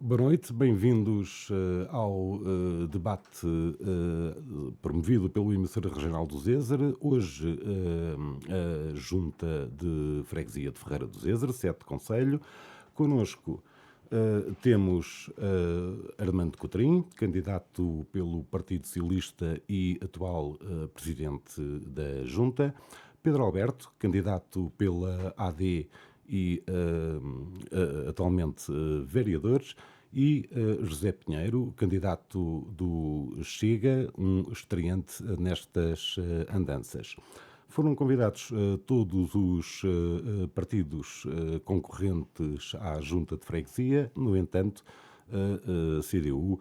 Boa noite, bem-vindos ao debate promovido pelo Emissora Regional do Zezer. Hoje a Junta de Freguesia de Ferreira do Zezer, sede concelho. Connosco temos Armando Cotrim, candidato pelo Partido Socialista e atual presidente da Junta. Pedro Alberto, candidato pela AD e atualmente vereadores, e José Pinheiro, candidato do Chega, um estreante nestas andanças. Foram convidados todos os partidos concorrentes à Junta de Freguesia. No entanto, a CDU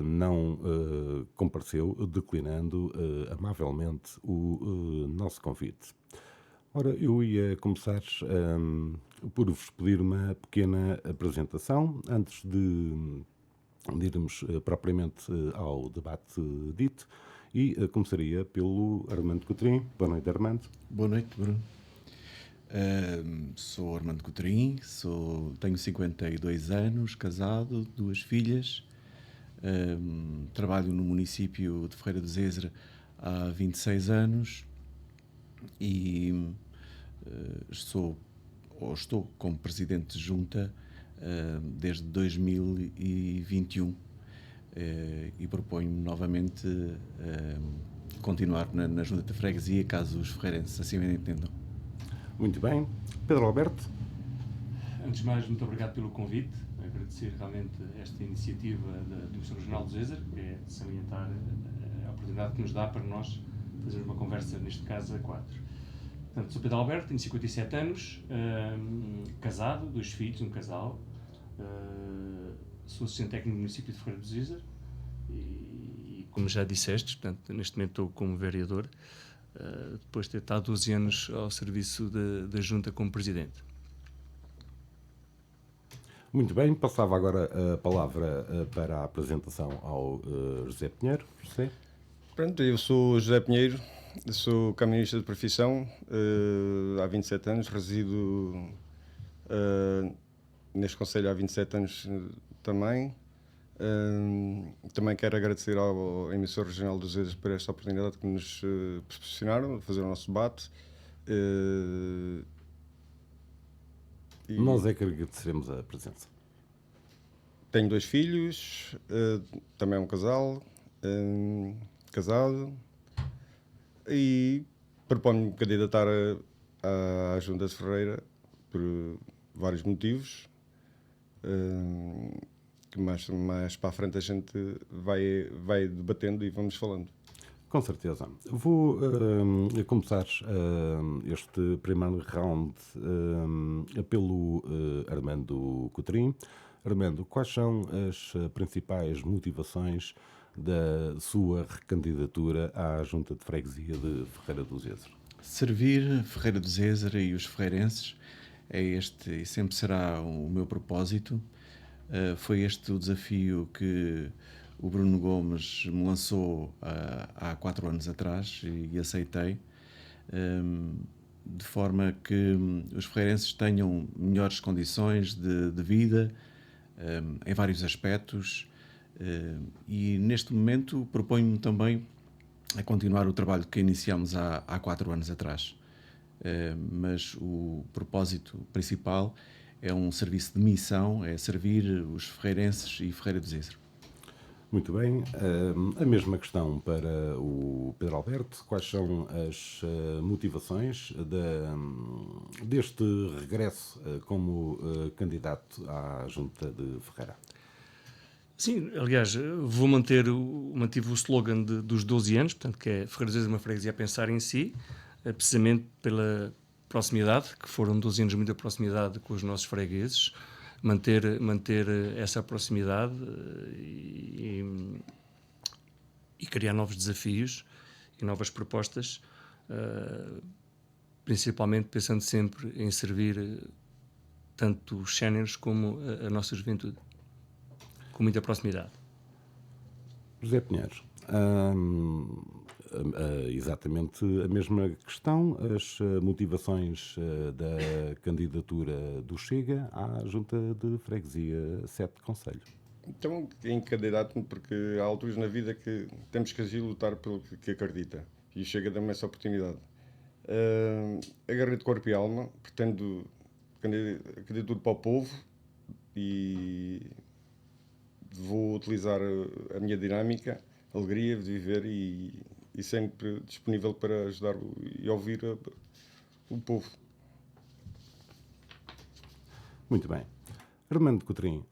não compareceu, declinando amavelmente o nosso convite. Ora, eu ia começar por vos pedir uma pequena apresentação antes de irmos propriamente ao debate dito, e começaria pelo Armando Cotrim. Boa noite, Armando. Boa noite, Bruno. Sou Armando Cotrim, tenho 52 anos, casado, 2 filhas, trabalho no município de Ferreira do Zezer há 26 anos e estou como presidente de junta desde 2021 e proponho-me novamente continuar na junta de freguesia, caso os ferreirenses assim me entendam. Muito bem. Pedro Alberto. Antes de mais, muito obrigado pelo convite. Agradecer realmente esta iniciativa do Emissora Regional do Zezer, que é de salientar a oportunidade que nos dá para nós fazermos uma conversa, neste caso, a 4. Portanto, sou Pedro Alberto, tenho 57 anos, casado, 2 filhos, um casal. Sou assistente técnico no município de Ferreira do Zezer e, como já disseste, portanto, neste momento estou como vereador, depois de ter estado 12 anos ao serviço da Junta como presidente. Muito bem, passava agora a palavra para a apresentação ao José Pinheiro. José? Pronto, eu sou José Pinheiro, sou camionista de profissão, há 27 anos, resido neste concelho há 27 anos também. Também quero agradecer ao Emissor Regional dos Zezer por esta oportunidade que nos proporcionaram de fazer o nosso debate. Nós é que agradeceremos a presença. Tenho 2 filhos, também um casal, casado, e proponho-me candidatar à Junta de Ferreira por vários motivos, que mais para a frente a gente vai debatendo e vamos falando. Com certeza. Vou começar este primeiro round pelo Armando Cotrim. Armando, quais são as principais motivações da sua recandidatura à Junta de Freguesia de Ferreira do Zezer? Servir Ferreira do Zezer e os ferreirenses é este e sempre será o meu propósito. Foi este o desafio que o Bruno Gomes me lançou há 4 anos atrás e aceitei, de forma que os ferreirenses tenham melhores condições de vida em vários aspectos, e neste momento proponho-me também a continuar o trabalho que iniciámos há 4 anos atrás. Mas o propósito principal é um serviço de missão, é servir os ferreirenses e Ferreira do Zezer. Muito bem. A mesma questão para o Pedro Alberto. Quais são as motivações deste regresso como candidato à Junta de Ferreira? Sim, aliás, mantive o slogan dos 12 anos, portanto, que é Ferreira do Zezer, uma freguesia a pensar em si, precisamente pela proximidade, que foram 12 anos de muita proximidade com os nossos fregueses, manter essa proximidade e criar novos desafios e novas propostas, principalmente pensando sempre em servir tanto os séniores como a nossa juventude, com muita proximidade. José Pinheiro, exatamente a mesma questão, as motivações da candidatura do Chega à Junta de Freguesia 7 Conselho. Então, em candidato-me, porque há alturas na vida que temos que agir e lutar pelo que acredita. E chega a dar-me essa oportunidade. Agarrei de corpo e alma, pretendo candidatura para o povo e vou utilizar a minha dinâmica, alegria de viver e sempre disponível para ajudar e ouvir o povo. Muito bem. Armando Cotrim,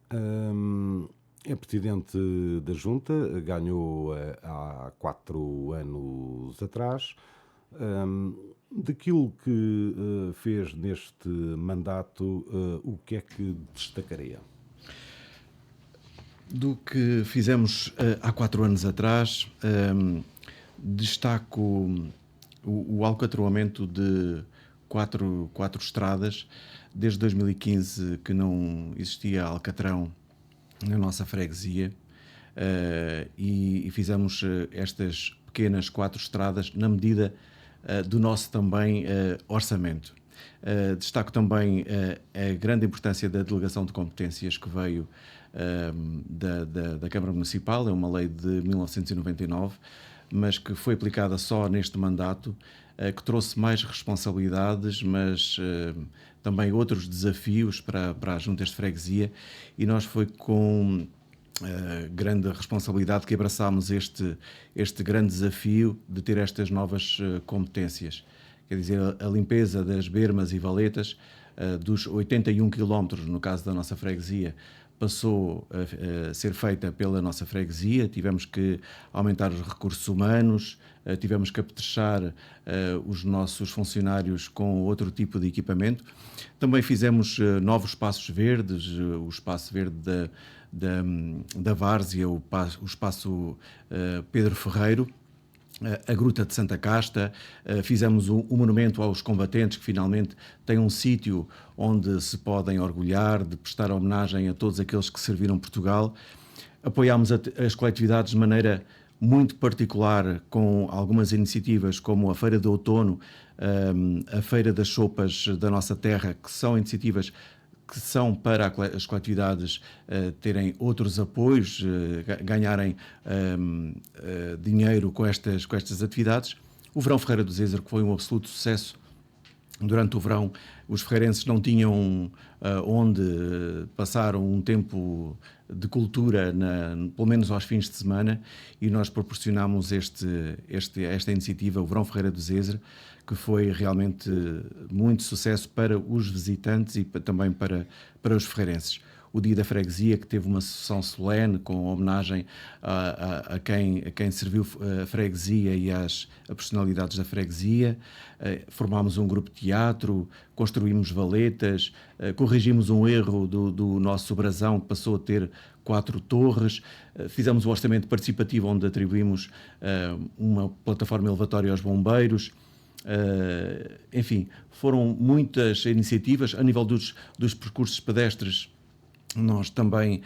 é presidente da Junta, ganhou há 4 anos atrás. Daquilo que fez neste mandato, o que é que destacaria? Do que fizemos há 4 anos atrás, destaco o alcatroamento de quatro estradas. Desde 2015 que não existia alcatrão na nossa freguesia, e fizemos estas pequenas 4 estradas na medida do nosso também orçamento. Destaco também a grande importância da delegação de competências que veio da Câmara Municipal. É uma lei de 1999, mas que foi aplicada só neste mandato, que trouxe mais responsabilidades, mas também outros desafios para as juntas de freguesia, e nós foi com grande responsabilidade que abraçámos este grande desafio de ter estas novas competências. Quer dizer, a limpeza das bermas e valetas, dos 81 km, no caso da nossa freguesia, passou a ser feita pela nossa freguesia. Tivemos que aumentar os recursos humanos, tivemos que apetrechar os nossos funcionários com outro tipo de equipamento. Também fizemos novos espaços verdes, o espaço verde da Várzea, o espaço Pedro Ferreiro, a Gruta de Santa Casta. Fizemos um monumento aos combatentes, que finalmente tem um sítio onde se podem orgulhar, de prestar homenagem a todos aqueles que serviram Portugal. Apoiámos as coletividades de maneira muito particular, com algumas iniciativas como a Feira de Outono, a Feira das Sopas da Nossa Terra, que são iniciativas que são para as coletividades terem outros apoios, ganharem dinheiro com estas atividades. O Verão Ferreira do Zézer, que foi um absoluto sucesso. Durante o verão, os ferreirenses não tinham onde passar um tempo de cultura, pelo menos aos fins de semana, e nós proporcionámos esta iniciativa, o Verão Ferreira do Zézer, que foi realmente muito sucesso para os visitantes e também para os ferreirenses. O Dia da Freguesia, que teve uma sessão solene com homenagem a quem serviu a freguesia e a personalidades da freguesia. Formámos um grupo de teatro, construímos valetas, corrigimos um erro do nosso brasão, que passou a ter 4 torres. Fizemos um orçamento participativo onde atribuímos uma plataforma elevatória aos bombeiros. Enfim, foram muitas iniciativas. A nível dos percursos pedestres, nós também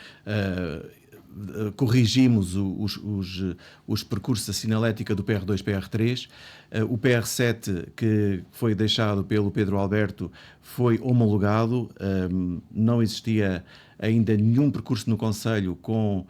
corrigimos os percursos da sinalética do PR2 e PR3. O PR7, que foi deixado pelo Pedro Alberto, foi homologado. Não existia ainda nenhum percurso no concelho com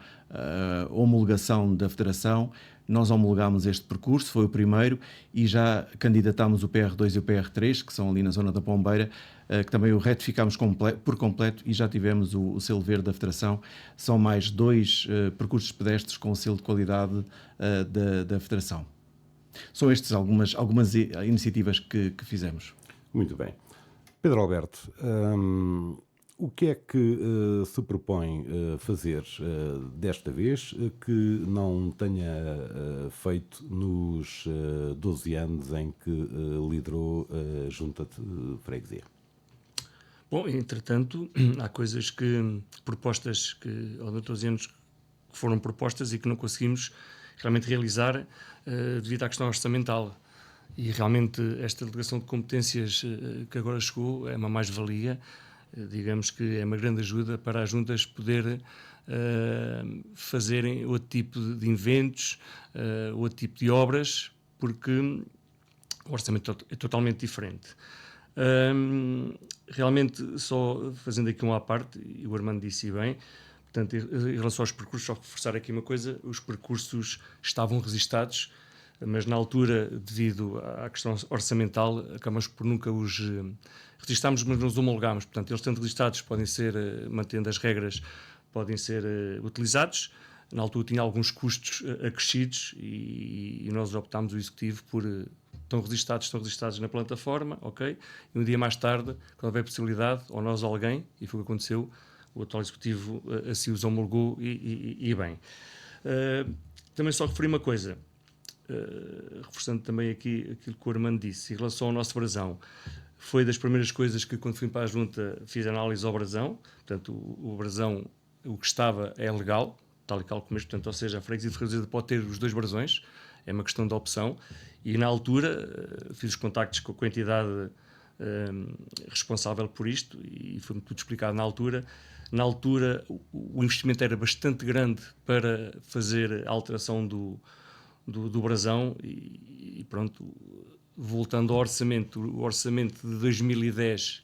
homologação da Federação. Nós homologámos este percurso, foi o primeiro, e já candidatámos o PR2 e o PR3, que são ali na zona da Pombeira, que também o retificámos por completo, e já tivemos o selo verde da Federação. São mais 2 percursos pedestres com o selo de qualidade da Federação. São estas algumas iniciativas que fizemos. Muito bem. Pedro Alberto, o que é que se propõe fazer desta vez que não tenha feito nos 12 anos em que liderou a Junta de Freguesia? Bom, entretanto, há propostas que ao longo dos anos que foram propostas e que não conseguimos realmente realizar devido à questão orçamental. E realmente esta delegação de competências que agora chegou é uma mais-valia. Digamos que é uma grande ajuda para as juntas poder fazerem outro tipo de inventos, outro tipo de obras, porque o orçamento é totalmente diferente. Realmente, só fazendo aqui à parte, e o Armando disse bem, portanto, em relação aos percursos, só reforçar aqui uma coisa: os percursos estavam registados, mas na altura, devido à questão orçamental, acabamos por nunca os registámos, mas não os homologámos. Portanto, eles estando registados podem ser, mantendo as regras, podem ser utilizados. Na altura tinha alguns custos acrescidos e nós optámos, o executivo, por estão registados na plataforma, ok? E um dia mais tarde, quando houver possibilidade, ou nós ou alguém, e foi o que aconteceu, o atual executivo assim os homologou e bem. Também só referi uma coisa, reforçando também aqui aquilo que o Armando disse, em relação ao nosso brasão. Foi das primeiras coisas que, quando fui para a junta, fiz análise ao brasão. Portanto, o brasão, o que estava, é legal, tal e qual como este. Portanto, ou seja, a freguesia de Ferreira pode ter os 2 brasões, é uma questão de opção. E na altura fiz os contactos com a entidade responsável por isto e foi-me tudo explicado na altura. Na altura, o investimento era bastante grande para fazer a alteração do brasão e pronto. Voltando ao orçamento, o orçamento de 2010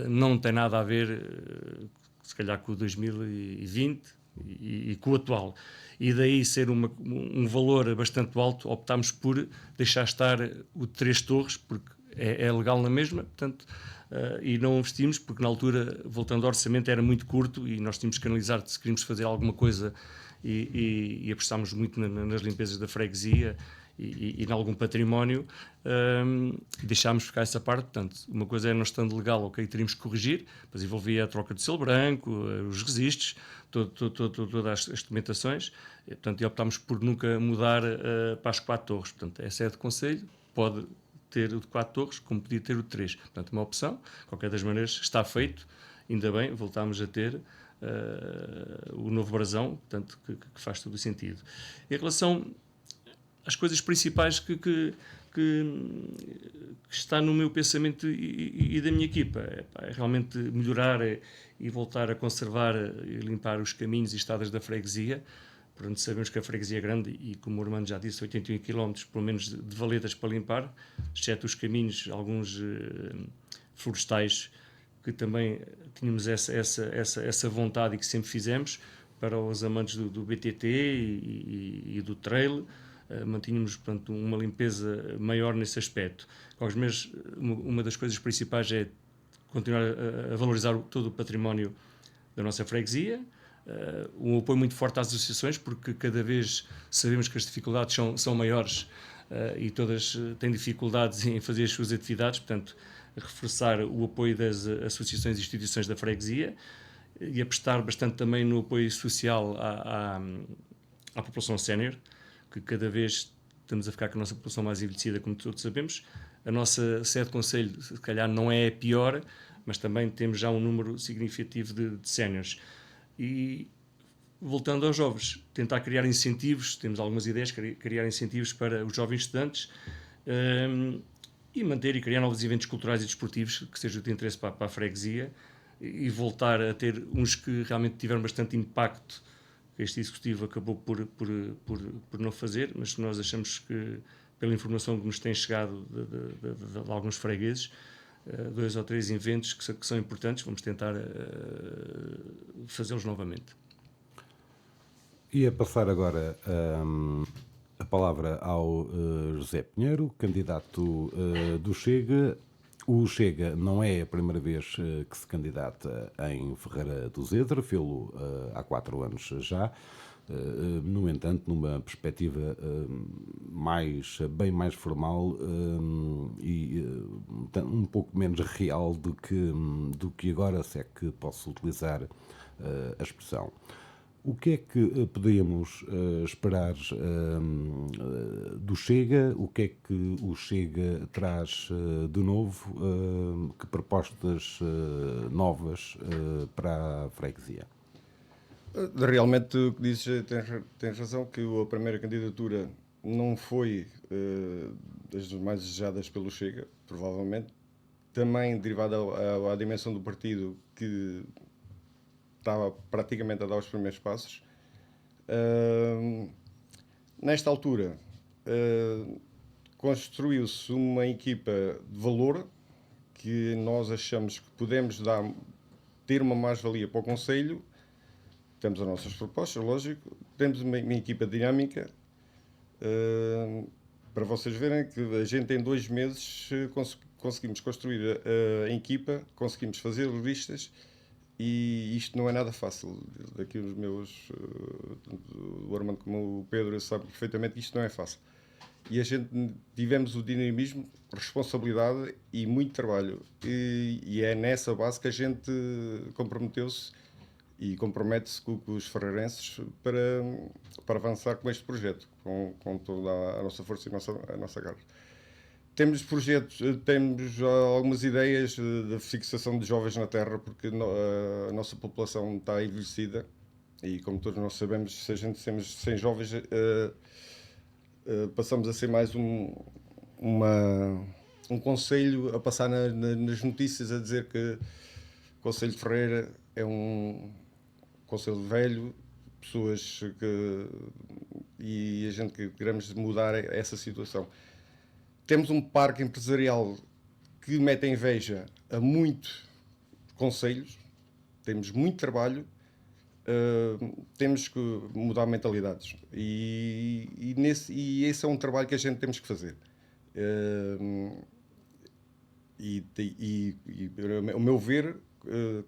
não tem nada a ver, se calhar, com o 2020 e com o atual. E daí ser um valor bastante alto, optámos por deixar estar o de 3 torres, porque é legal na mesma, portanto, e não investimos, porque na altura, voltando ao orçamento, era muito curto e nós tínhamos que analisar se queríamos fazer alguma coisa e apostámos muito nas limpezas da freguesia e em algum património, deixámos ficar essa parte. Portanto, uma coisa é não estando legal, ok, teríamos que corrigir, mas envolvia a troca de selo branco, os registros, todas as documentações, e, portanto, optámos por nunca mudar para as 4 torres. Portanto, essa é de conselho, pode ter o de 4 torres, como podia ter o de 3. Portanto, uma opção, de qualquer das maneiras, está feito, ainda bem, voltámos a ter o novo brasão, portanto, que faz todo o sentido. Em relação às coisas principais que está no meu pensamento e da minha equipa, é realmente melhorar e voltar a conservar e limpar os caminhos e estradas da freguesia. Portanto, sabemos que a freguesia é grande e, como o Armando já disse, 81 km, pelo menos, de valetas para limpar, exceto os caminhos, alguns florestais, que também tínhamos essa vontade e que sempre fizemos para os amantes do BTT e do trail. Mantínhamos, portanto, uma limpeza maior nesse aspecto. Mas uma das coisas principais é continuar a valorizar todo o património da nossa freguesia, um apoio muito forte às associações, porque cada vez sabemos que as dificuldades são maiores e todas têm dificuldades em fazer as suas atividades, portanto, reforçar o apoio das associações e instituições da freguesia e apostar bastante também no apoio social à população sénior, que cada vez estamos a ficar com a nossa população mais envelhecida, como todos sabemos. A nossa sede de conselho, se calhar, não é a pior, mas também temos já um número significativo de séniores. E, voltando aos jovens, tentar criar incentivos, temos algumas ideias, criar incentivos para os jovens estudantes e manter e criar novos eventos culturais e desportivos que sejam de interesse para a freguesia e voltar a ter uns que realmente tiveram bastante impacto. Este executivo acabou por não fazer, mas nós achamos que, pela informação que nos tem chegado de alguns fregueses, 2 ou 3 eventos que são importantes, vamos tentar fazê-los novamente. Ia passar agora a palavra ao José Pinheiro, candidato do Chega. O Chega não é a primeira vez que se candidata em Ferreira do Zezer, fê-lo há 4 anos já. No entanto, numa perspectiva bem mais formal e um pouco menos real do que agora, se é que posso utilizar a expressão. O que é que podemos esperar do Chega? O que é que o Chega traz de novo? Que propostas novas para a freguesia? Realmente, o que dizes tem razão, que a primeira candidatura não foi das mais desejadas pelo Chega, provavelmente. Também derivada à dimensão do partido, que estava praticamente a dar os primeiros passos. Nesta altura, construiu-se uma equipa de valor que nós achamos que podemos ter uma mais-valia para o Conselho. Temos as nossas propostas, lógico. Temos uma equipa dinâmica. Para vocês verem que a gente em 2 meses conseguimos construir a equipa, conseguimos fazer listas e isto não é nada fácil. Daqui os meus, o Armando como o Pedro sabe perfeitamente que isto não é fácil. E a gente tivemos o dinamismo, responsabilidade e muito trabalho. E é nessa base que a gente comprometeu-se e compromete-se com os ferreirenses para avançar com este projeto, com toda a nossa força e a nossa garra. Temos projetos, temos algumas ideias de fixação de jovens na terra, porque a nossa população está envelhecida e, como todos nós sabemos, se a gente temos 100 jovens, passamos a ser mais um conselho a passar nas notícias a dizer que o Conselho de Ferreira é um conselho velho, pessoas e a gente que queremos mudar essa situação. Temos um parque empresarial que mete inveja a muitos conselhos, temos muito trabalho, temos que mudar mentalidades e esse é um trabalho que a gente temos que fazer. O meu ver,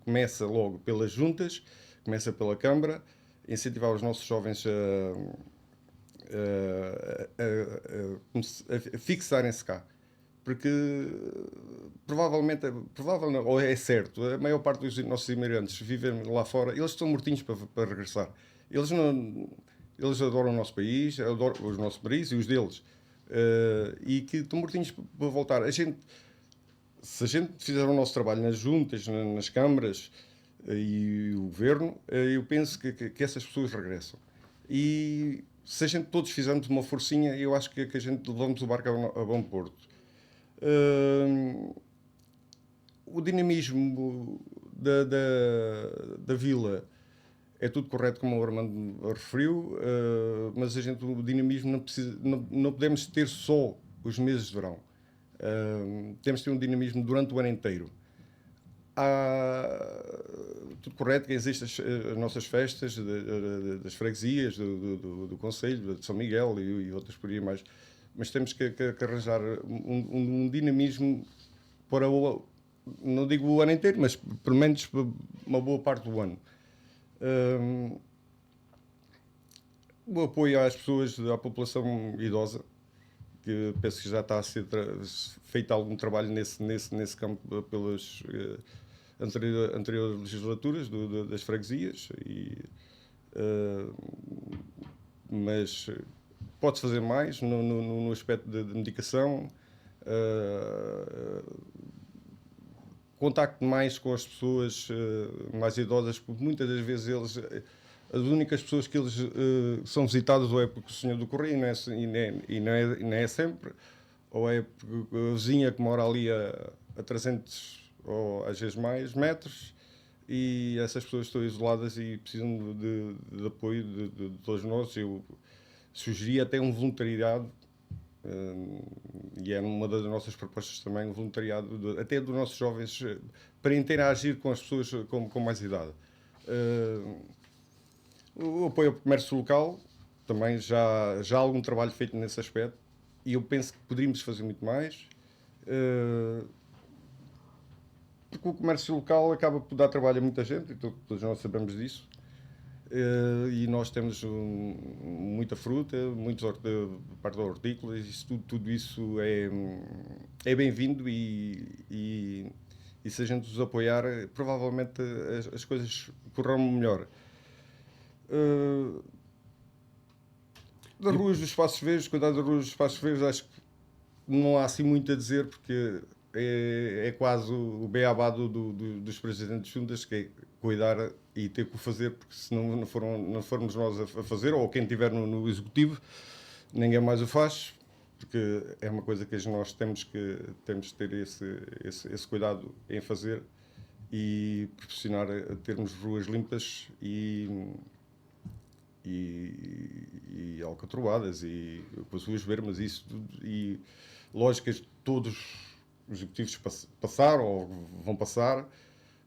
começa logo pelas juntas, começa pela Câmara, incentivar os nossos jovens a fixarem-se cá. Porque provavelmente, ou é certo, a maior parte dos nossos imigrantes vivem lá fora, eles estão mortinhos para regressar. Eles adoram o nosso país, adoram os nossos países e os deles. E que estão mortinhos para voltar. Se a gente fizer o nosso trabalho nas juntas, nas câmaras e o governo, eu penso que essas pessoas regressam. E se a gente todos fizermos uma forcinha, eu acho que a gente levamos o barco a bom porto. O dinamismo da vila é tudo correto, como o Armando referiu, mas o dinamismo não podemos ter só os meses de verão. Temos de ter um dinamismo durante o ano inteiro. Tudo correto que existem as nossas festas das freguesias, do Conselho, de São Miguel e outras por aí mais, mas temos que arranjar um dinamismo para não digo o ano inteiro, mas pelo menos uma boa parte do ano. O apoio às pessoas, à população idosa, que penso que já está a ser feito algum trabalho nesse campo pelas anteriores legislaturas das freguesias, mas pode-se fazer mais no aspecto de medicação, contacto mais com as pessoas mais idosas, porque muitas das vezes as únicas pessoas que eles são visitados ou é porque o senhor do correio e não é sempre, ou é porque a vizinha que mora ali a 300 ou às vezes mais metros, e essas pessoas estão isoladas e precisam de apoio de todos nós. Eu sugeri até um voluntariado, e é uma das nossas propostas também, um voluntariado até dos nossos jovens para interagir com as pessoas com mais idade. O apoio ao comércio local, também já há algum trabalho feito nesse aspecto e eu penso que poderíamos fazer muito mais, porque o comércio local acaba por dar trabalho a muita gente e todos nós sabemos disso, e nós temos muita fruta, muitos parte da hortícola, tudo isso é bem-vindo e se a gente os apoiar, provavelmente as coisas correrão melhor. Das ruas dos espaços verdes, cuidar das ruas dos espaços verdes, acho que não há assim muito a dizer, porque é quase o beabá dos presidentes de juntas, que é cuidar e ter que o fazer, porque se não formos nós a fazer, ou quem estiver no executivo, ninguém mais o faz, porque é uma coisa que nós temos que ter esse cuidado em fazer e proporcionar a termos ruas limpas e alcatroadas e com as suas bermas isso tudo, e lógicas que todos os executivos passaram ou vão passar,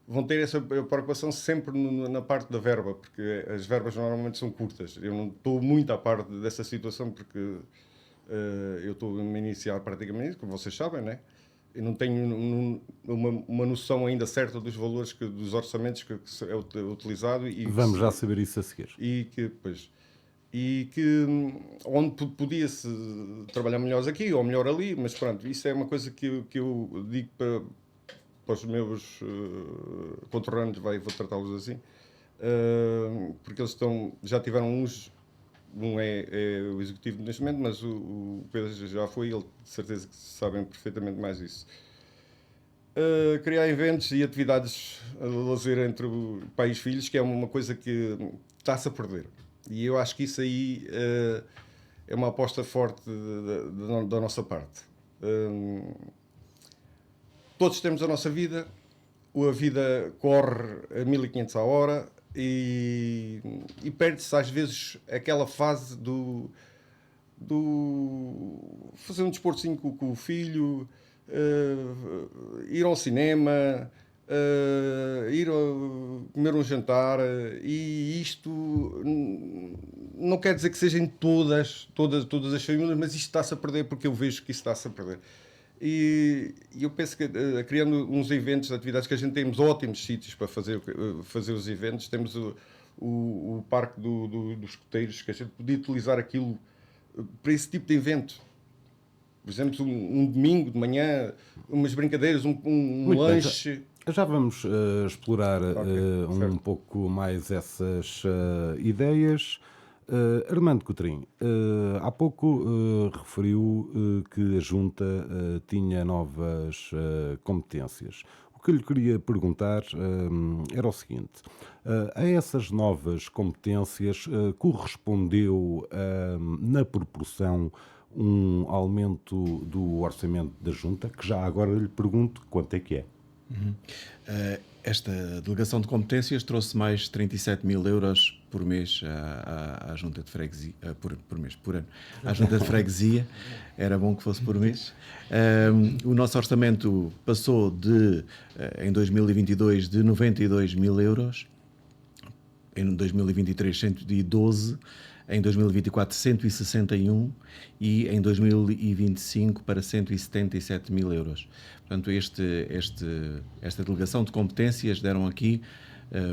vão ter essa preocupação sempre na parte da verba, porque as verbas normalmente são curtas. Eu não estou muito à parte dessa situação porque eu estou a me iniciar praticamente, como vocês sabem, né? Eu não tenho uma noção ainda certa dos valores, dos orçamentos que é utilizado. E Vamos já saber isso a seguir. E que onde podia-se trabalhar melhor aqui ou melhor ali, mas pronto, isso é uma coisa que eu digo para os meus conterrâneos, vou tratá-los assim, porque eles já tiveram um é o executivo neste momento, mas o Pedro já foi, ele de certeza que sabem perfeitamente mais isso. Criar eventos e atividades de lazer entre pais e filhos, que é uma coisa que está-se a perder. E eu acho que isso aí é uma aposta forte da nossa parte. Todos temos a nossa vida, a vida corre a 1500 a hora e perde-se às vezes aquela fase do fazer um desportozinho com o filho, ir ao cinema, ir comer um jantar, e isto não quer dizer que sejam todas as famílias, mas isto está-se a perder, porque eu vejo que isso está-se a perder. E eu penso que criando uns eventos, atividades, que a gente temos ótimos sítios para fazer os eventos, temos o Parque dos Escoteiros, que a gente podia utilizar aquilo para esse tipo de evento. Por exemplo, um domingo de manhã, umas brincadeiras, um lanche. Já vamos explorar um pouco mais essas ideias. Armando Cotrim, há pouco referiu que a Junta tinha novas competências. O que eu lhe queria perguntar era o seguinte: a essas novas competências correspondeu na proporção um aumento do orçamento da Junta, que já agora lhe pergunto quanto é que é. Esta delegação de competências trouxe mais 37 mil euros por mês à Junta de Freguesia, por ano, à Junta de Freguesia. Era bom que fosse por mês. O nosso orçamento passou em 2022 de 92 mil euros, em 2023 112, em 2024 161 e em 2025 para 177 mil euros. Portanto, esta delegação de competências deram aqui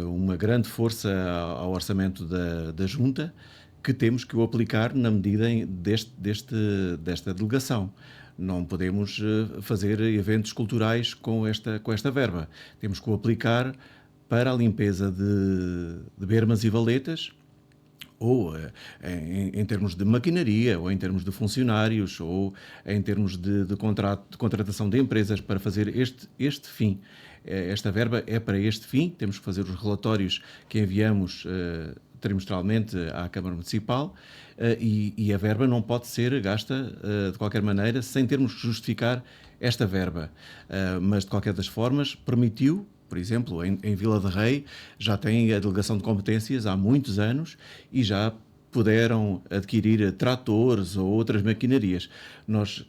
uma grande força ao orçamento da Junta, que temos que o aplicar na medida desta delegação. Não podemos fazer eventos culturais com esta verba. Temos que o aplicar para a limpeza de bermas e valetas, ou em termos de maquinaria, ou em termos de funcionários, ou em termos de contratação de empresas para fazer este fim. Esta verba é para este fim. Temos que fazer os relatórios que enviamos trimestralmente à Câmara Municipal, e a verba não pode ser gasta de qualquer maneira sem termos que justificar esta verba. Mas, de qualquer das formas, permitiu. Por exemplo, em Vila de Rei já tem a delegação de competências há muitos anos e já puderam adquirir tratores ou outras maquinarias. Nós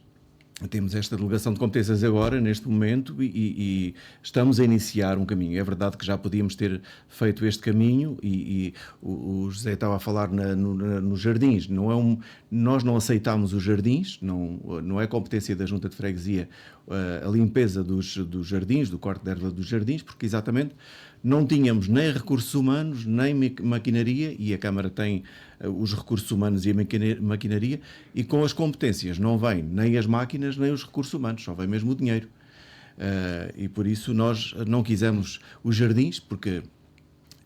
temos esta delegação de competências agora, neste momento, e estamos a iniciar um caminho. É verdade que já podíamos ter feito este caminho, e o José estava a falar nos jardins. Nós não aceitámos os jardins, não é competência da Junta de Freguesia a limpeza dos jardins, do corte de erva dos jardins, porque exatamente não tínhamos nem recursos humanos, nem maquinaria, e a Câmara tem os recursos humanos e a maquinaria, e com as competências não vêm nem as máquinas nem os recursos humanos, só vem mesmo o dinheiro. E por isso nós não quisemos os jardins, porque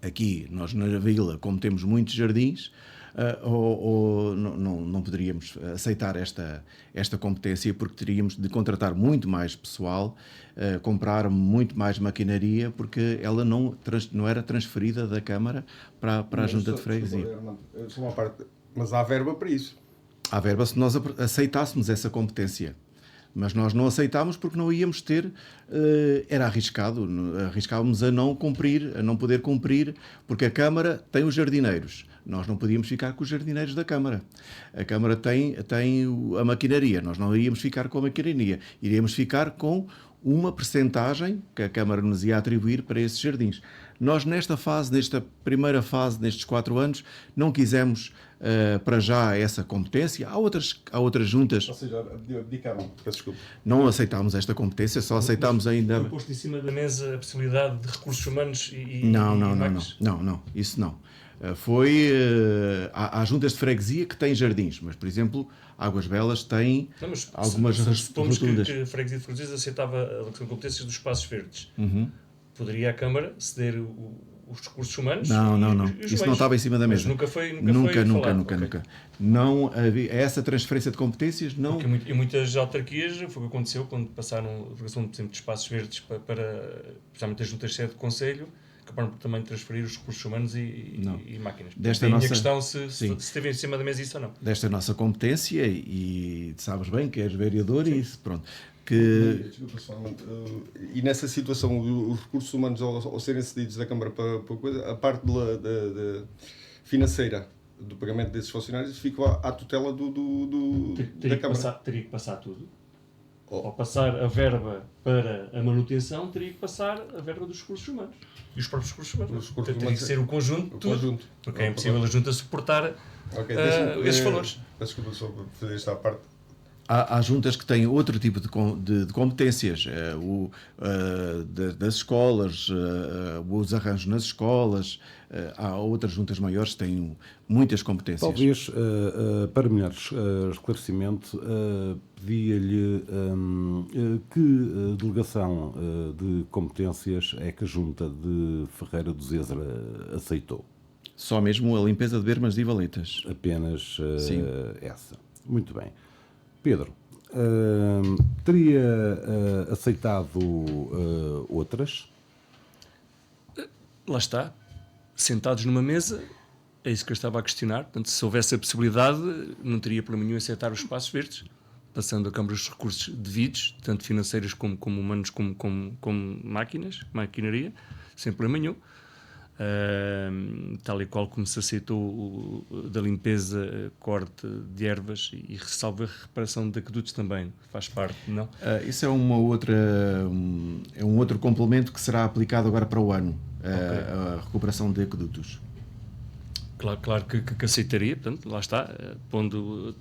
aqui nós na vila, como temos muitos jardins, não poderíamos aceitar esta competência, porque teríamos de contratar muito mais pessoal, comprar muito mais maquinaria, porque ela não era transferida da Câmara para a Junta de Freguesia. Mas há verba para isso. Há verba se nós aceitássemos essa competência. Mas nós não aceitámos porque não íamos ter, era arriscado, arriscávamos a não poder cumprir, porque a Câmara tem os jardineiros. nós não podíamos ficar com os jardineiros da Câmara. A Câmara tem a maquinaria, nós não iríamos ficar com a maquinaria, iríamos ficar com uma percentagem que a Câmara nos ia atribuir para esses jardins. Nós, nesta primeira fase, nestes 4 anos, não quisemos para já essa competência. Há outras juntas. Ou seja, abdicaram, peço desculpa. Não aceitámos esta competência, só aceitámos ainda. Foi posto em cima da mesa a possibilidade de recursos humanos e Não, isso não. Há juntas de freguesia que têm jardins, mas, por exemplo, Águas Belas tem algumas supomos que rotundas. a freguesia de Freguesias aceitava a alocação de competências dos espaços verdes. Poderia a Câmara ceder os recursos humanos? Não. E os Isso não meios? estava em cima da Mas mesa. nunca foi falado. Nunca. Não havia essa transferência de competências, não. Porque em muitas autarquias foi o que aconteceu quando passaram a delegação, por exemplo, de espaços verdes para principalmente as juntas de sede de conselho, acabaram por também transferir os recursos humanos e máquinas. Desta a minha nossa- questão se Sim. esteve em cima da mesa isso ou não. Desta nossa competência, e sabes bem que és vereador e isso, pronto. Que Desculpa, só, e nessa situação, os recursos humanos, ao serem cedidos da Câmara para coisa, a parte financeira do pagamento desses funcionários fica à tutela da Câmara. Teria que passar tudo. Oh. Ao passar a verba para a manutenção, teria que passar a verba dos recursos humanos. E os próprios recursos humanos. Os recursos Teria que humanos, ser o conjunto, o tudo, conjunto. porque é impossível a junta suportar esses valores. Peço desculpa só por fazer esta parte. há juntas que têm outro tipo de competências, das escolas, os arranjos nas escolas. Há outras juntas maiores que têm muitas competências. Talvez, para melhor esclarecimento, pedia-lhe que delegação de competências é que a Junta de Ferreira do Zezer aceitou. Só mesmo a limpeza de bermas e valetas. Apenas Sim. essa. Muito bem. Pedro, teria aceitado outras? Lá está. Sentados numa mesa, é isso que eu estava a questionar. Portanto, se houvesse a possibilidade, não teria problema nenhum em aceitar os espaços verdes, passando a Câmara os recursos devidos, tanto financeiros como humanos, como maquinaria, sem problema nenhum. Tal e qual como se aceitou da limpeza, corte de ervas e ressalva a reparação de aquedutos também, faz parte, não? Isso é um outro complemento que será aplicado agora para o ano, a recuperação de aquedutos. Claro que aceitaria, portanto, lá está, pondo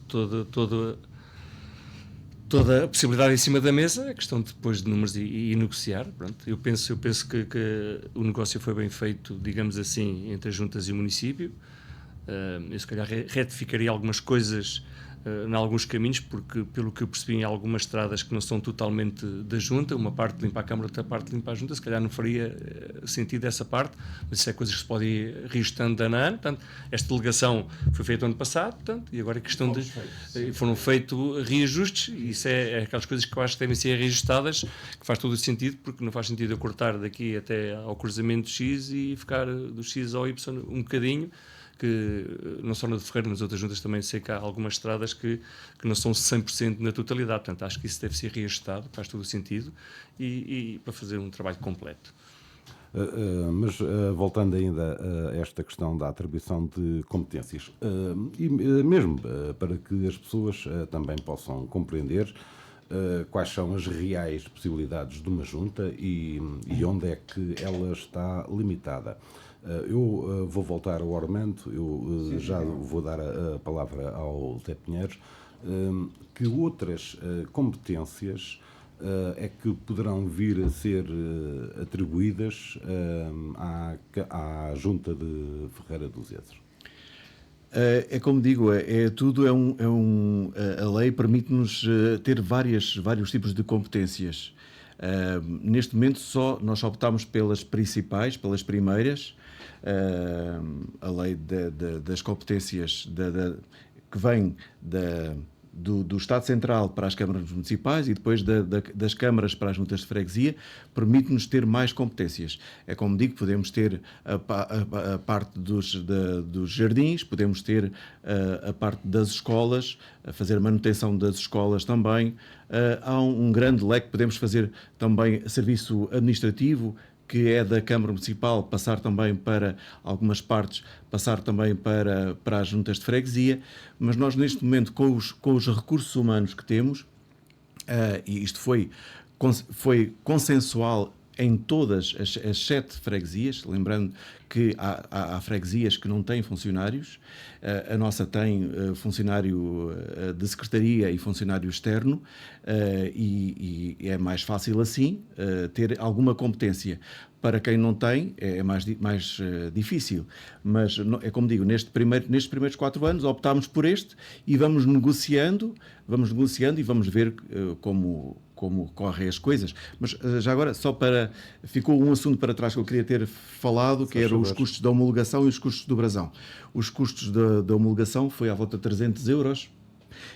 toda a possibilidade em cima da mesa, é questão depois de números e negociar. Pronto. Eu penso que o negócio foi bem feito, digamos assim, entre as juntas e o município. Eu se calhar retificaria algumas coisas em alguns caminhos, porque pelo que eu percebi em algumas estradas que não são totalmente da junta, uma parte limpa a Câmara, outra parte limpa a junta, se calhar não faria sentido essa parte, mas isso é coisas que se pode ir reajustando de ano a ano. Portanto, esta delegação foi feita ano passado, portanto, e agora é questão foram feitos reajustes, e isso é aquelas coisas que eu acho que devem ser reajustadas, que faz todo o sentido, porque não faz sentido eu cortar daqui até ao cruzamento X e ficar do X ao Y um bocadinho, que não só na de Ferreira, nas outras juntas também sei que há algumas estradas que não são 100% na totalidade. Portanto, acho que isso deve ser reajustado, faz todo o sentido, e para fazer um trabalho completo. Mas voltando ainda a esta questão da atribuição de competências, e mesmo para que as pessoas também possam compreender quais são as reais possibilidades de uma junta e onde é que ela está limitada. Eu vou voltar ao orçamento, já vou dar a palavra ao Zé Pinheiros, que outras competências é que poderão vir a ser atribuídas à Junta de Ferreira do Zezer. É como digo, a lei permite-nos ter vários tipos de competências. Neste momento nós só optamos pelas principais, pelas primeiras. A lei das competências que vem do Estado Central para as câmaras municipais e depois das câmaras para as juntas de freguesia, permite-nos ter mais competências. É como digo, podemos ter a parte dos jardins, podemos ter a parte das escolas, a fazer manutenção das escolas também. Há um grande leque, podemos fazer também serviço administrativo, que é da Câmara Municipal passar também para algumas partes, passar também para as juntas de freguesia, mas nós neste momento com os recursos humanos que temos, e isto foi consensual em todas as 7 freguesias, lembrando que há freguesias que não têm funcionários, a nossa tem funcionário de secretaria e funcionário externo, e é mais fácil assim ter alguma competência. Para quem não tem, é mais difícil. Mas, é como digo, nestes primeiros 4 anos optámos por este e vamos negociando e vamos ver como correm as coisas. Mas já agora, ficou um assunto para trás que eu queria ter falado, que eram os custos da homologação e os custos do brasão. Os custos da homologação foi à volta de 300 euros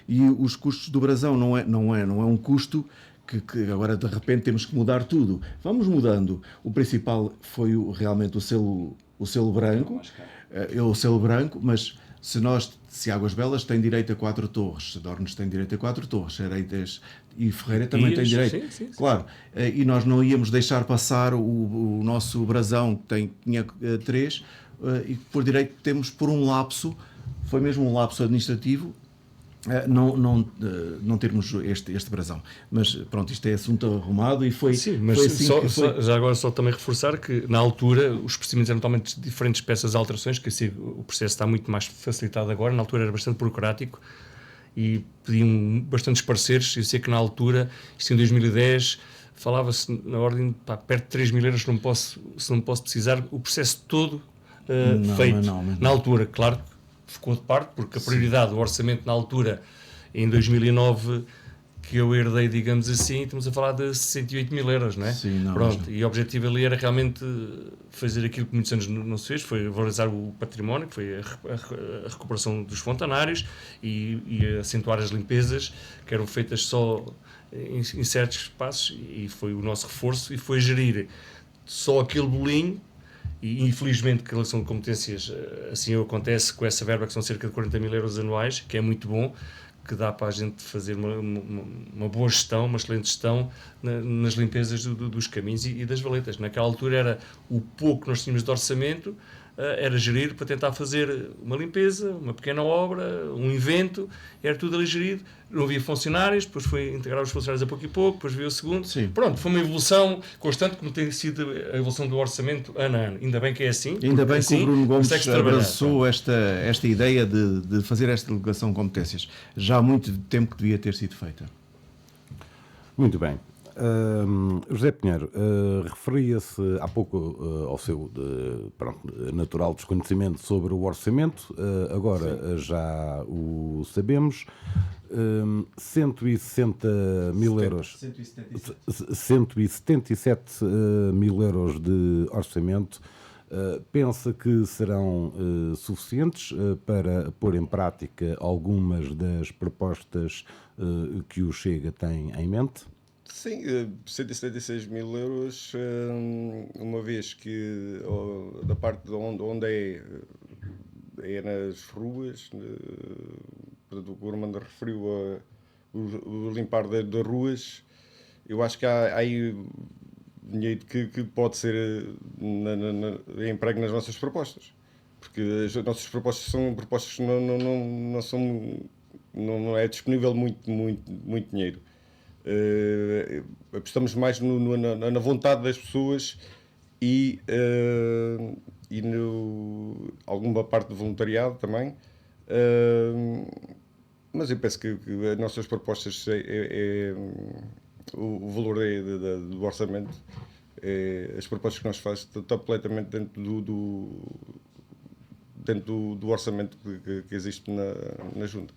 e os custos do brasão não é um custo que agora de repente temos que mudar tudo. Vamos mudando. O principal foi realmente o selo branco, mas se Águas Belas tem direito a 4 torres, se Dornes tem direito a 4 torres, Areitas e Ferreira também tem direito. Sim. Claro, e nós não íamos deixar passar o nosso brasão, que tinha 3, e por direito temos por um lapso, foi mesmo um lapso administrativo, não termos este brasão. Mas pronto, isto é assunto arrumado e foi. Sim, mas foi já agora só também reforçar que na altura os procedimentos eram totalmente diferentes para essas alterações, que assim, o processo está muito mais facilitado agora. Na altura era bastante burocrático e pediam bastantes pareceres. Eu sei que na altura, isto em 2010, falava-se na ordem de perto de 3 mil euros, se não posso precisar o processo todo feito. Na altura, claro, ficou de parte, porque a prioridade do orçamento na altura, em 2009, que eu herdei, digamos assim, estamos a falar de 68 mil euros, não é? Sim, Pronto, e o objetivo ali era realmente fazer aquilo que muitos anos não se fez, foi valorizar o património, que foi a recuperação dos fontanários e acentuar as limpezas, que eram feitas só em certos espaços, e foi o nosso reforço, e foi gerir só aquele bolinho. E infelizmente que a relação de competências assim acontece com essa verba, que são cerca de 40 mil euros anuais, que é muito bom, que dá para a gente fazer uma boa gestão, uma excelente gestão nas limpezas dos caminhos e das valetas. Naquela altura era o pouco que nós tínhamos de orçamento, era gerir para tentar fazer uma limpeza, uma pequena obra, um evento, era tudo ali gerido. Não havia funcionários, depois foi integrar os funcionários a pouco e pouco, depois veio o segundo. Sim. Pronto, foi uma evolução constante, como tem sido a evolução do orçamento ano a ano. Ainda bem que é assim. Ainda bem que o Bruno Gomes abraçou esta ideia de fazer esta delegação de competências. Já há muito tempo que devia ter sido feita. Muito bem. José Pinheiro, referia-se há pouco ao seu natural desconhecimento sobre o orçamento, agora já o sabemos. 160 mil euros, 177 mil euros de orçamento. Pensa que serão suficientes para pôr em prática algumas das propostas que o Chega tem em mente? Sim, 176 mil euros, uma vez que da parte de onde é nas ruas, portanto, o Armando referiu o limpar das ruas. Eu acho que há aí dinheiro que pode ser emprego nas nossas propostas, porque as nossas propostas são propostas que não é disponível muito dinheiro. Apostamos mais na vontade das pessoas e alguma parte do voluntariado também, mas eu penso que as nossas propostas o valor do orçamento, as propostas que nós fazemos estão completamente dentro do orçamento que existe na Junta.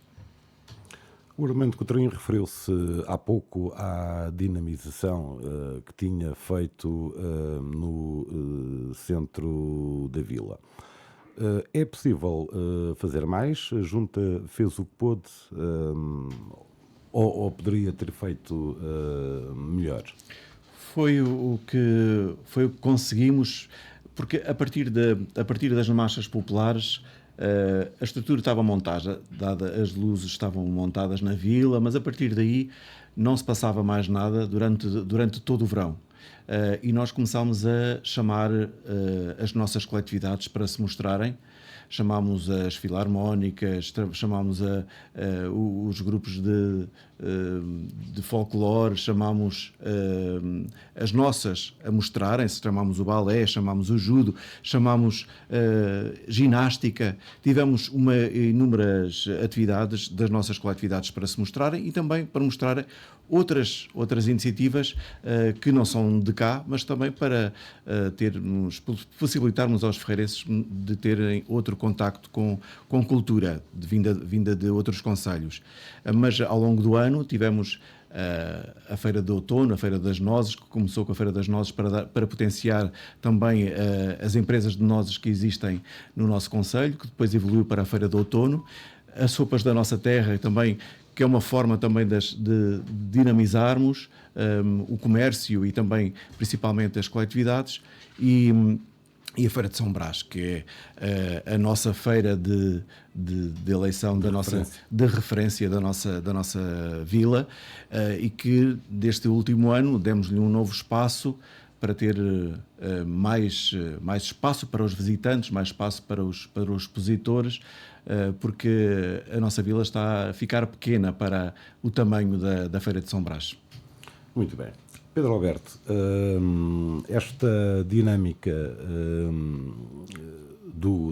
O Armando Coutrinho referiu-se há pouco à dinamização que tinha feito no centro da vila. É possível fazer mais? A Junta fez o que pôde ou poderia ter feito melhor? Foi o que conseguimos, porque a partir das marchas populares a estrutura estava montada, as luzes estavam montadas na vila, mas a partir daí não se passava mais nada durante todo o verão. e nós começámos a chamar as nossas coletividades para se mostrarem. Chamámos as filarmónicas, chamámos os grupos de folclore, chamámos as nossas a mostrarem-se, chamámos o balé, chamámos o judo, chamámos ginástica. Tivemos inúmeras atividades das nossas coletividades para se mostrarem e também para mostrar outras iniciativas que não são de cá, mas também para facilitarmos aos ferreirenses de terem outro contacto com cultura vinda de outros concelhos. Mas ao longo do ano tivemos a Feira de Outono, a Feira das Nozes, que começou com a Feira das Nozes para potenciar também as empresas de nozes que existem no nosso concelho, que depois evoluiu para a Feira de Outono. As sopas da nossa terra também, que é uma forma também de dinamizarmos o comércio e também, principalmente, as coletividades, e a Feira de São Brás, que é a nossa feira de eleição, de referência da nossa vila, e que, deste último ano, demos-lhe um novo espaço para ter mais espaço para os visitantes, mais espaço para os expositores, porque a nossa vila está a ficar pequena para o tamanho da Feira de São Brás. Muito bem. Pedro Alberto, esta dinâmica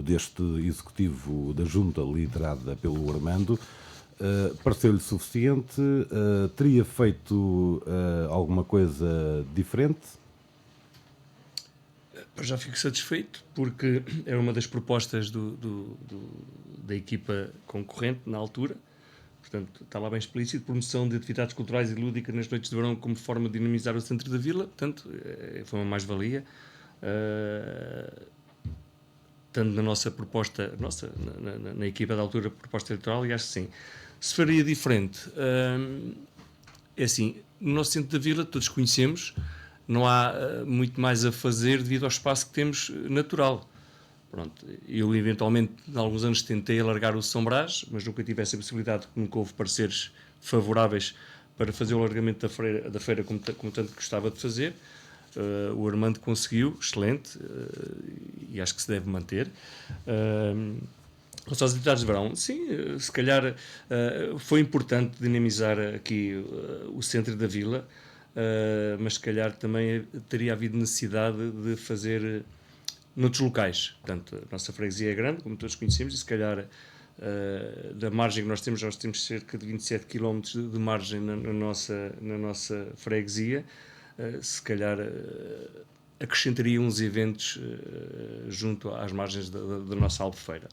deste executivo da Junta, liderada pelo Armando, pareceu-lhe suficiente? Teria feito alguma coisa diferente? Já fico satisfeito, porque era uma das propostas da equipa concorrente na altura. Portanto, está lá bem explícito: promoção de atividades culturais e lúdicas nas noites de verão como forma de dinamizar o centro da vila. Portanto, foi uma mais-valia. Tanto na nossa proposta, na equipa da altura, proposta eleitoral, e acho que sim. Se faria diferente, é assim, no nosso centro da vila, todos conhecemos, não há muito mais a fazer devido ao espaço que temos natural. Pronto, eu eventualmente, há alguns anos, tentei alargar o São Brás, mas nunca tive essa possibilidade, porque nunca houve pareceres favoráveis para fazer o alargamento da feira como tanto gostava de fazer. O Armando conseguiu, excelente, e acho que se deve manter. As atividades de verão, sim, se calhar foi importante dinamizar aqui o centro da vila, mas se calhar também teria havido necessidade de fazer noutros locais. Portanto, a nossa freguesia é grande, como todos conhecemos, e se calhar da margem que nós temos cerca de 27 km de margem na nossa freguesia. Se calhar acrescentaria uns eventos junto às margens da nossa albufeira.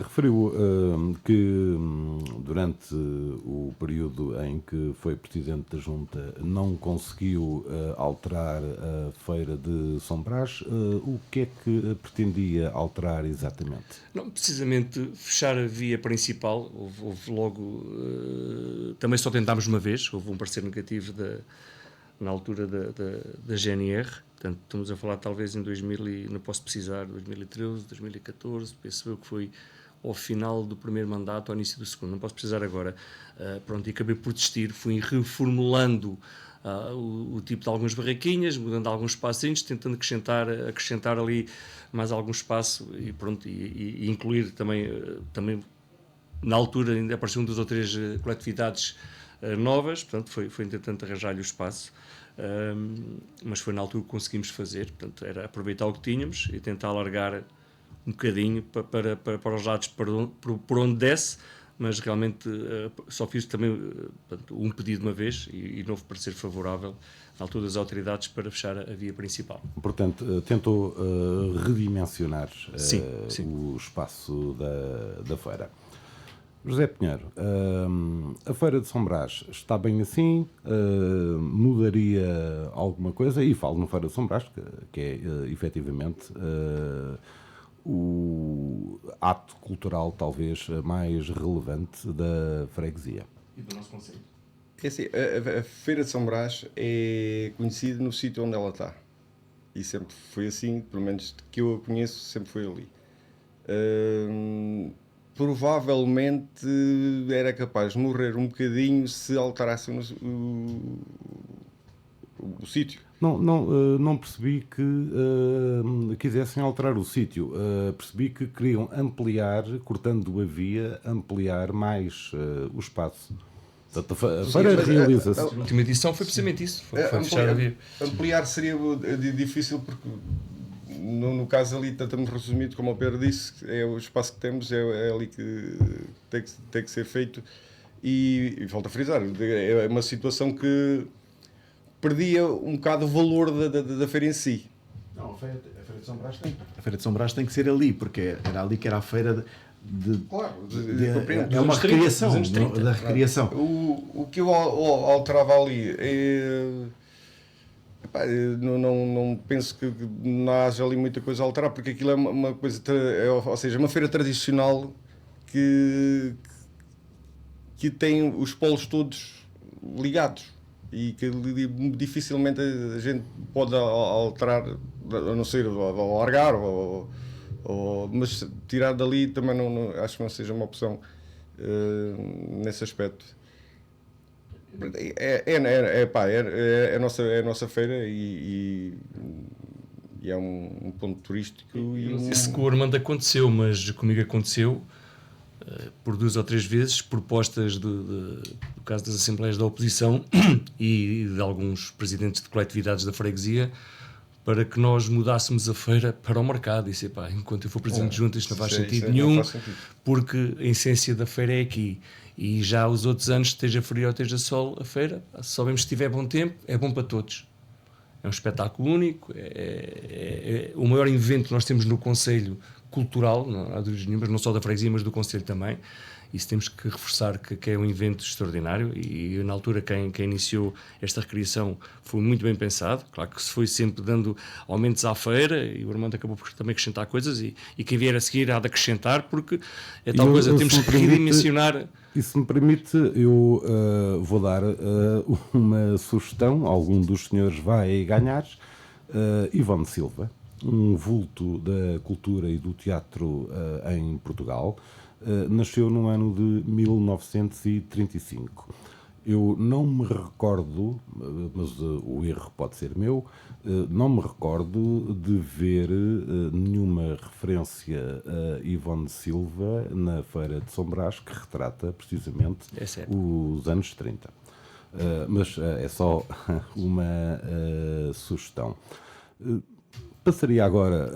Referiu que durante o período em que foi Presidente da Junta não conseguiu alterar a Feira de São Brás. O que é que pretendia alterar exatamente? Não, precisamente fechar a via principal. Houve logo... também só tentámos uma vez, houve um parecer negativo na altura da GNR. Portanto, estamos a falar talvez em 2000, não posso precisar, 2013, 2014, penso eu que foi ao final do primeiro mandato, ao início do segundo, não posso precisar agora. Pronto, e acabei por desistir, fui reformulando o tipo de algumas barraquinhas, mudando alguns espacinhos, tentando acrescentar ali mais algum espaço e pronto, e incluir também na altura ainda apareciam 2 ou 3 coletividades novas, portanto foi tentando arranjar-lhe o espaço. Mas foi na altura que conseguimos fazer, portanto era aproveitar o que tínhamos e tentar alargar um bocadinho para os lados por onde desce, mas realmente só fiz também portanto, um pedido uma vez e não houve parecer favorável na altura das autoridades para fechar a via principal. Portanto, tentou redimensionar sim. o espaço da feira. José Pinheiro, a Feira de São Brás está bem assim? Mudaria alguma coisa? E falo na Feira de São Brás, que é efetivamente o ato cultural talvez mais relevante da freguesia. E do nosso concelho? É assim, a Feira de São Brás é conhecida no sítio onde ela está. E sempre foi assim, pelo menos que eu a conheço, sempre foi ali. Provavelmente era capaz de morrer um bocadinho se alterassem o sítio. Não percebi que quisessem alterar o sítio. Percebi que queriam ampliar, cortando a via, ampliar mais o espaço. Portanto, a feira realiza-se. A última edição foi precisamente isso. Foi fechar a via. Ampliar seria difícil porque, no caso ali, estamos resumido, como o Pedro disse, é o espaço que temos, é ali que tem que ser feito. E volto a frisar, é uma situação que perdia um bocado o valor da feira em si. Não, a feira de São Brás tem. A feira de São Brás tem que ser ali, porque era ali que era a feira Claro, é uma recriação da recriação. O que eu alterava ali não penso que não haja ali muita coisa a alterar, porque aquilo é uma coisa, ou seja, uma feira tradicional que tem os polos todos ligados e que dificilmente a gente pode alterar, a não ser alargar mas tirar dali também acho que não seja uma opção nesse aspecto. É a nossa feira e é um ponto turístico. Não sei se com o Armando aconteceu, mas comigo aconteceu por 2 ou 3 vezes propostas do caso das Assembleias da Oposição e de alguns presidentes de coletividades da freguesia para que nós mudássemos a feira para o mercado. E disse, enquanto eu for presidente de junta isto não faz sentido nenhum, porque a essência da feira é aqui. E já os outros anos, esteja frio ou esteja sol, a feira, se sabemos que tiver bom tempo, é bom para todos. É um espetáculo único, é o maior evento que nós temos no Conselho cultural, não há dúvidas nenhumas, não só da freguesia, mas do Conselho também. Isso temos que reforçar que é um evento extraordinário e na altura quem iniciou esta recriação foi muito bem pensado. Claro que se foi sempre dando aumentos à feira e o Armando acabou por também acrescentar coisas e quem vier a seguir há de acrescentar, porque é tal coisa, temos que redimensionar. E se me permite, eu vou dar uma sugestão, algum dos senhores vai ganhar. Ivone Silva, um vulto da cultura e do teatro em Portugal, nasceu no ano de 1935. Eu não me recordo, mas o erro pode ser meu, não me recordo de ver nenhuma referência a Ivone Silva na Feira de São Brás que retrata precisamente os anos 30. Mas é só uma sugestão. Passaria agora,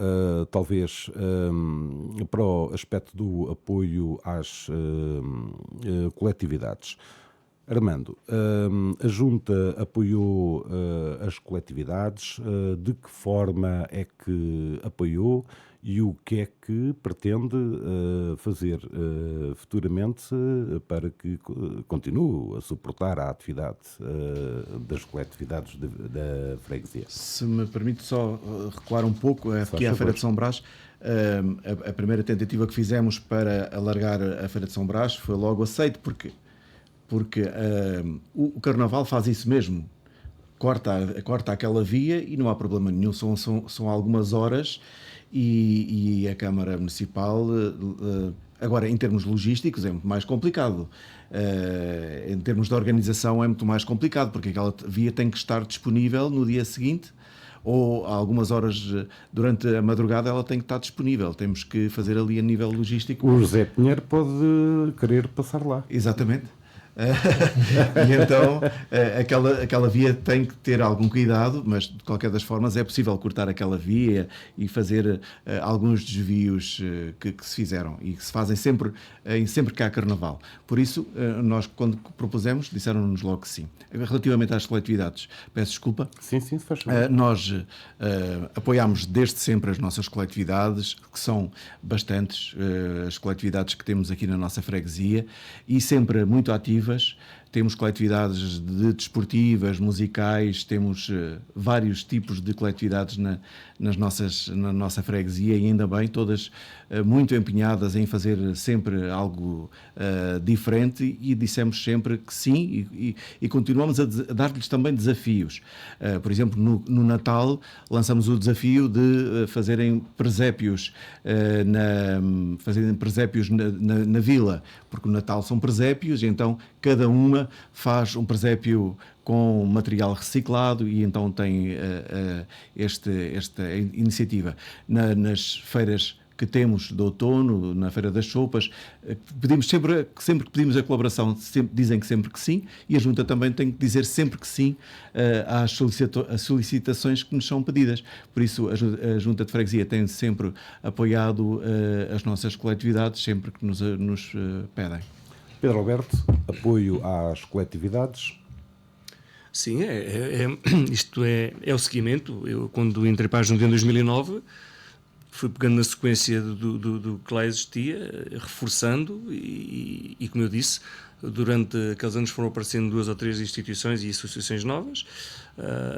talvez, para o aspecto do apoio às coletividades. Armando, a Junta apoiou as coletividades, de que forma é que apoiou e o que é que pretende fazer futuramente para que continue a suportar a atividade das coletividades da freguesia? Se me permite só recuar um pouco, aqui à Feira de São Brás, a primeira tentativa que fizemos para alargar a Feira de São Brás foi logo aceito, porque o Carnaval faz isso mesmo, corta aquela via e não há problema nenhum, são algumas horas e a Câmara Municipal, agora em termos logísticos é muito mais complicado, em termos de organização é muito mais complicado, porque aquela via tem que estar disponível no dia seguinte ou algumas horas durante a madrugada ela tem que estar disponível, temos que fazer ali a nível logístico. O José Pinheiro pode querer passar lá. Exatamente. E então aquela via tem que ter algum cuidado, mas de qualquer das formas é possível cortar aquela via e fazer alguns desvios que se fizeram e que se fazem sempre que há Carnaval. Por isso, nós quando propusemos, disseram-nos logo que sim. Relativamente às coletividades, peço desculpa. Sim, se faz favor. Nós apoiamos desde sempre as nossas coletividades, que são bastantes as coletividades que temos aqui na nossa freguesia e sempre muito ativas. Temos coletividades desportivas, musicais, temos vários tipos de coletividades na nossa freguesia e ainda bem, todas muito empenhadas em fazer sempre algo diferente e dissemos sempre que sim e continuamos a na-lhes também desafios. Por exemplo, no Natal lançamos o desafio de fazerem presépios na vila, porque o Natal são presépios e então cada uma forma, faz um presépio com material reciclado e então tem esta iniciativa. Nas feiras que temos de outono, na Feira das Sopas, pedimos sempre que pedimos a colaboração, dizem que sempre que sim, e a Junta também tem que dizer sempre que sim às solicitações que nos são pedidas. Por isso, a Junta de Freguesia tem sempre apoiado as nossas coletividades, sempre que nos pedem. Pedro Alberto, apoio às coletividades. Sim, isto é o seguimento. Eu, quando entrei para a Junta em 2009, fui pegando na sequência do que lá existia, reforçando e, como eu disse, durante aqueles anos foram aparecendo 2 ou 3 instituições e associações novas,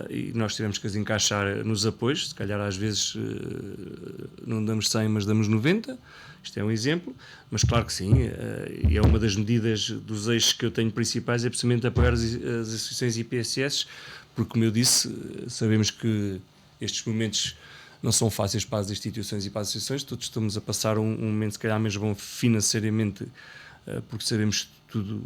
e nós tivemos que as encaixar nos apoios. Se calhar às vezes não damos 100, mas damos 90. Isto é um exemplo, mas claro que sim, e é uma das medidas dos eixos que eu tenho principais, é precisamente apoiar as associações IPSS, porque, como eu disse, sabemos que estes momentos não são fáceis para as instituições e para as associações. Todos estamos a passar um momento, se calhar, mesmo bom financeiramente, porque sabemos que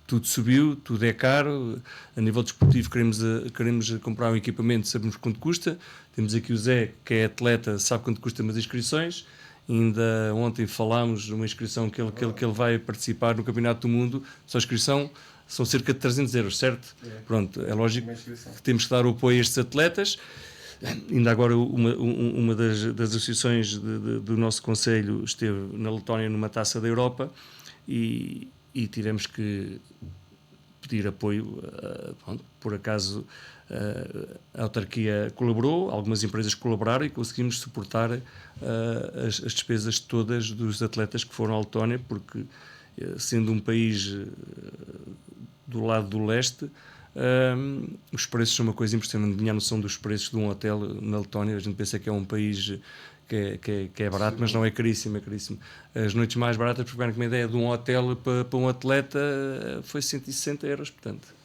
tudo subiu, tudo é caro. A nível desportivo, queremos comprar um equipamento, sabemos quanto custa. Temos aqui o Zé, que é atleta, sabe quanto custa umas inscrições. Ainda ontem falámos de uma inscrição que ele vai participar no Campeonato do Mundo. Só a inscrição são cerca de 300 euros, certo? Pronto, é lógico que temos que dar o apoio a estes atletas. Ainda agora uma das associações do nosso Conselho esteve na Letónia numa Taça da Europa e tivemos que pedir apoio. Por acaso a autarquia colaborou, algumas empresas colaboraram e conseguimos suportar as despesas todas dos atletas que foram à Letónia, porque sendo um país do lado do leste, os preços são uma coisa impressionante. Tinha a noção dos preços de um hotel na Letónia. A gente pensa que é um país que é barato, mas não, é caríssimo, é caríssimo. As noites mais baratas, para pegar uma ideia, de um hotel para um atleta foi 160 euros, portanto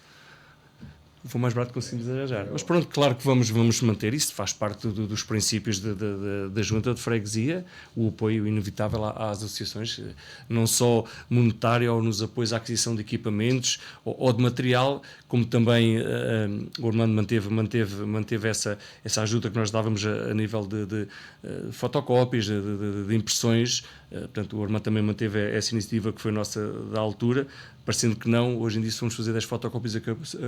foi mais barato que conseguimos arranjar. Mas pronto, claro que vamos manter isso, faz parte dos princípios da Junta de Freguesia, o apoio inevitável às associações, não só monetário ou nos apoios à aquisição de equipamentos ou de material, como também o Armando manteve essa ajuda que nós dávamos a nível de fotocópias, de impressões. Portanto, o Armando também manteve essa iniciativa que foi nossa da altura, parecendo que não. Hoje em dia, se formos fazer 10 fotocópias a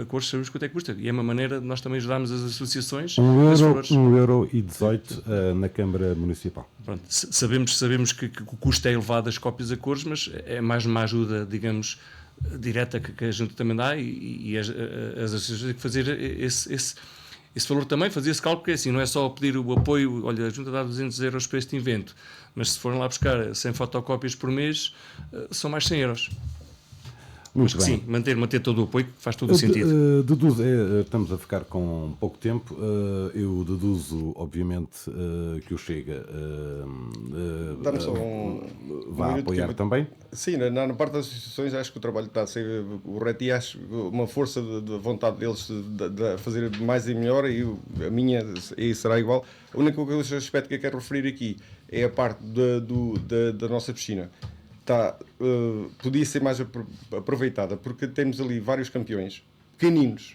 cores, sabemos quanto é que custa, e é uma maneira de nós também ajudarmos as associações. €1,18 na Câmara Municipal. Pronto, sabemos que o custo é elevado das cópias a cores, mas é mais uma ajuda, digamos, direta que a gente também dá, e as associações têm que fazer esse valor também, fazer esse cálculo, porque assim, não é só pedir o apoio, olha, a Junta dá 200 euros para este evento, mas se forem lá buscar 100 fotocópias por mês, são mais 100 euros. Mas que sim, manter todo o apoio, que faz todo o sentido. Estamos a ficar com pouco tempo. Eu deduzo, obviamente, que o Chega vai apoiar também. Sim, na parte das associações acho que o trabalho está a ser correto e acho uma força de vontade deles de fazer mais e melhor, e a minha será igual. O único aspecto que eu quero referir aqui é a parte da nossa piscina. Podia ser mais aproveitada, porque temos ali vários campeões pequeninos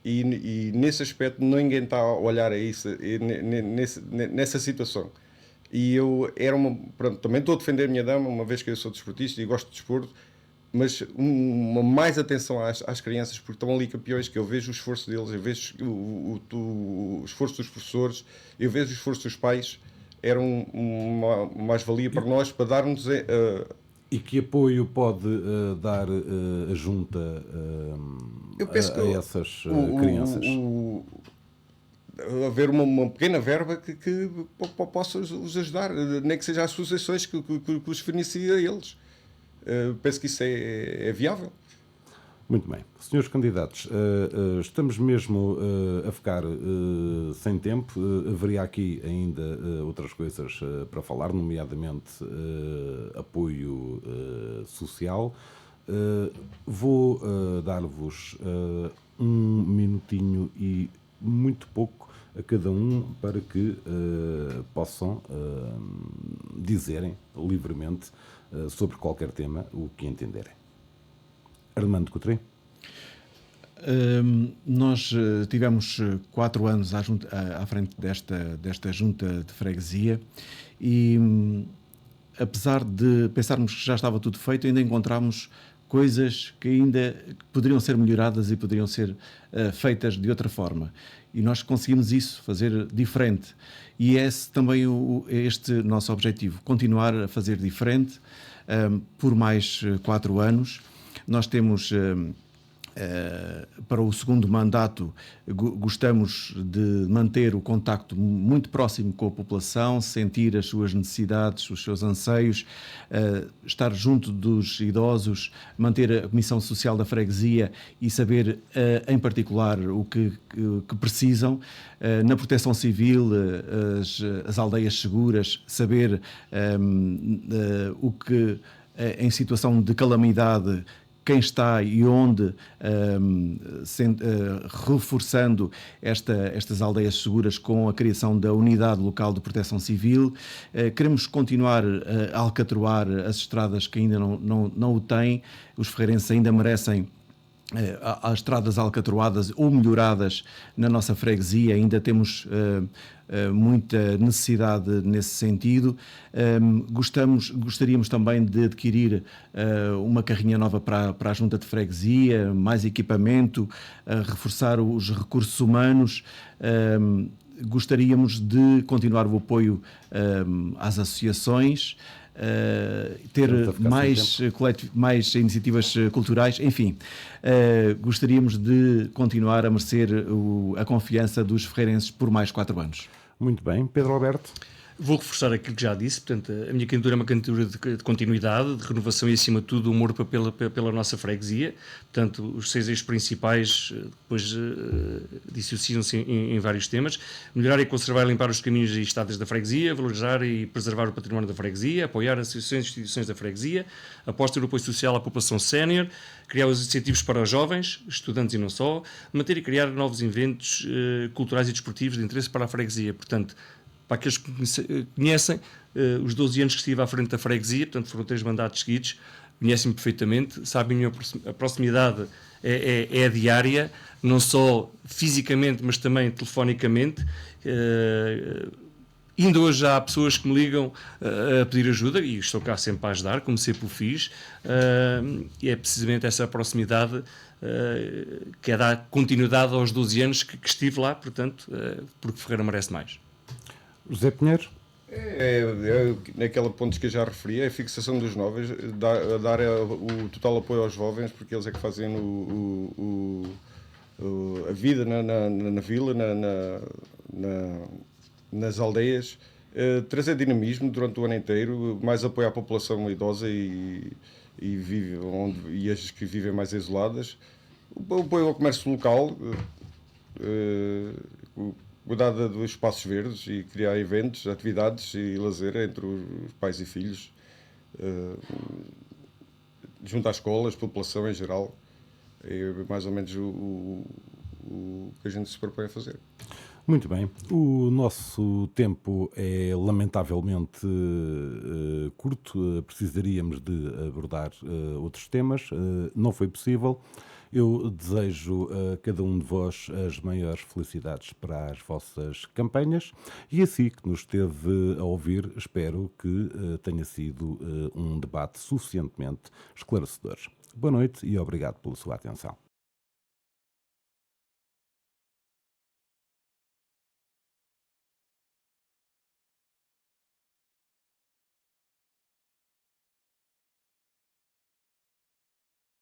e nesse aspecto ninguém está a olhar a isso, nessa situação. E pronto, também estou a defender a minha dama, uma vez que eu sou desportista e gosto de desporto, mas uma mais atenção às crianças, porque estão ali campeões, que eu vejo o esforço deles, eu vejo o esforço dos professores, eu vejo o esforço dos pais. Era uma mais-valia para nós, para darmos... E que apoio pode dar a Junta a essas crianças? Haver uma pequena verba que possa os ajudar, nem que seja as associações que os financia a eles. Penso que isso é viável. Muito bem. Senhores candidatos, estamos mesmo a ficar sem tempo. Haveria aqui ainda outras coisas para falar, nomeadamente apoio social. Vou dar-vos 1 minutinho e muito pouco a cada um para que possam dizerem livremente sobre qualquer tema o que entenderem. Armando Coutrinho. Nós tivemos 4 anos à frente desta junta de freguesia e, apesar de pensarmos que já estava tudo feito, ainda encontramos coisas que ainda poderiam ser melhoradas e poderiam ser feitas de outra forma. E nós conseguimos isso, fazer diferente. E esse também este nosso objetivo, continuar a fazer diferente por mais 4 anos. Nós temos... para o segundo mandato, gostamos de manter o contacto muito próximo com a população, sentir as suas necessidades, os seus anseios, estar junto dos idosos, manter a Comissão Social da Freguesia e saber, em particular, o que precisam. Na proteção civil, as aldeias seguras, saber o que, em situação de calamidade, quem está e onde, reforçando estas aldeias seguras com a criação da Unidade Local de Proteção Civil. Queremos continuar a alcatroar as estradas que ainda não o têm. Os ferreirenses ainda merecem as estradas alcatroadas ou melhoradas na nossa freguesia. Ainda temos muita necessidade nesse sentido. Gostaríamos também de adquirir uma carrinha nova para a junta de freguesia, mais equipamento, reforçar os recursos humanos. Gostaríamos de continuar o apoio às associações, ter mais iniciativas culturais, enfim. Gostaríamos de continuar a merecer a confiança dos ferreirenses por mais 4 anos. Muito bem. Pedro Alberto? Vou reforçar aquilo que já disse. Portanto, a minha candidatura é uma candidatura de continuidade, de renovação e, acima de tudo, humor pela nossa freguesia. Portanto, os 6 eixos principais depois dissociam-se em vários temas. Melhorar e conservar e limpar os caminhos e estradas da freguesia, valorizar e preservar o património da freguesia, apoiar as associações e instituições da freguesia, aposta no apoio social à população sénior, criar os incentivos para os jovens, estudantes e não só, manter e criar novos eventos culturais e desportivos de interesse para a freguesia. Portanto, para aqueles que conhecem, os 12 anos que estive à frente da freguesia, portanto foram 3 mandatos seguidos, conhecem-me perfeitamente, sabem a proximidade é diária, não só fisicamente, mas também telefonicamente. Ainda hoje há pessoas que me ligam a pedir ajuda e estou cá sempre para ajudar, como sempre o fiz, e é precisamente essa proximidade que é dar continuidade aos 12 anos que estive lá, portanto, porque Ferreira merece mais. José Pinheiro? Naquela pontos que eu já referi, é a fixação dos jovens, dar o total apoio aos jovens, porque eles é que fazem a vida na vila, nas aldeias, trazer dinamismo durante o ano inteiro, mais apoio à população idosa e as que vivem mais isoladas, o apoio ao comércio local, cuidar dos espaços verdes e criar eventos, atividades e lazer entre os pais e filhos, junto às escolas, população em geral. É mais ou menos o que a gente se propõe a fazer. Muito bem. O nosso tempo é lamentavelmente curto. Precisaríamos de abordar outros temas. Não foi possível. Eu desejo a cada um de vós as maiores felicidades para as vossas campanhas e assim que nos esteve a ouvir, espero que tenha sido um debate suficientemente esclarecedor. Boa noite e obrigado pela sua atenção.